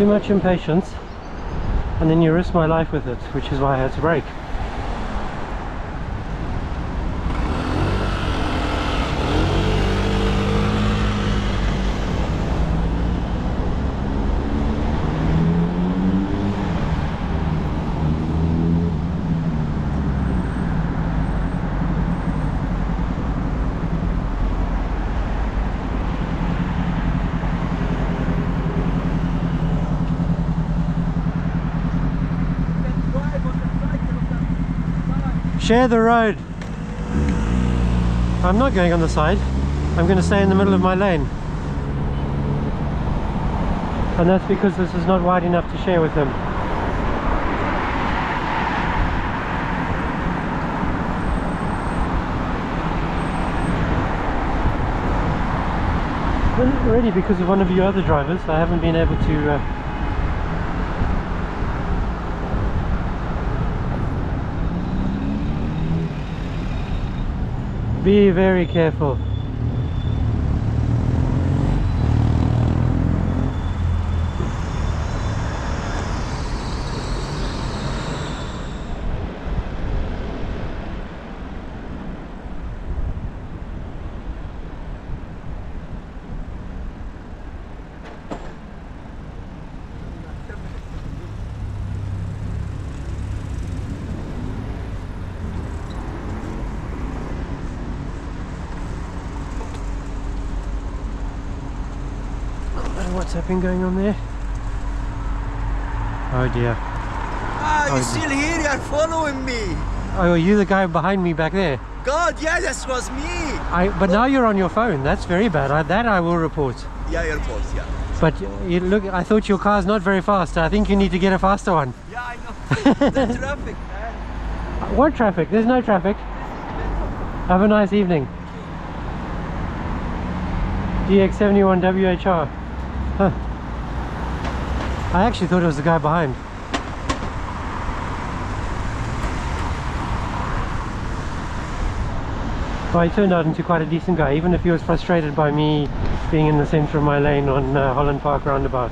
Too much impatience, and then you risk my life with it, which is why I had to brake. Share the road. I'm not going on the side. I'm going to stay in the middle of my lane. And that's because this is not wide enough to share with him. Well, already because of one of you other drivers, I haven't been able to be very careful. What's been going on there? Oh dear. Ah, you're still here, you're following me. Oh, are you the guy behind me back there? God, yeah, that was me. But now you're on your phone. That's very bad. That I will report. Yeah, your report, yeah. But you look, I thought your car's not very fast. I think you need to get a faster one. Yeah, I know. The traffic, man. What traffic? There's no traffic. Have a nice evening. DX71WHR. Huh. I actually thought it was the guy behind. Well, he turned out into quite a decent guy, even if he was frustrated by me being in the center of my lane on Holland Park roundabout.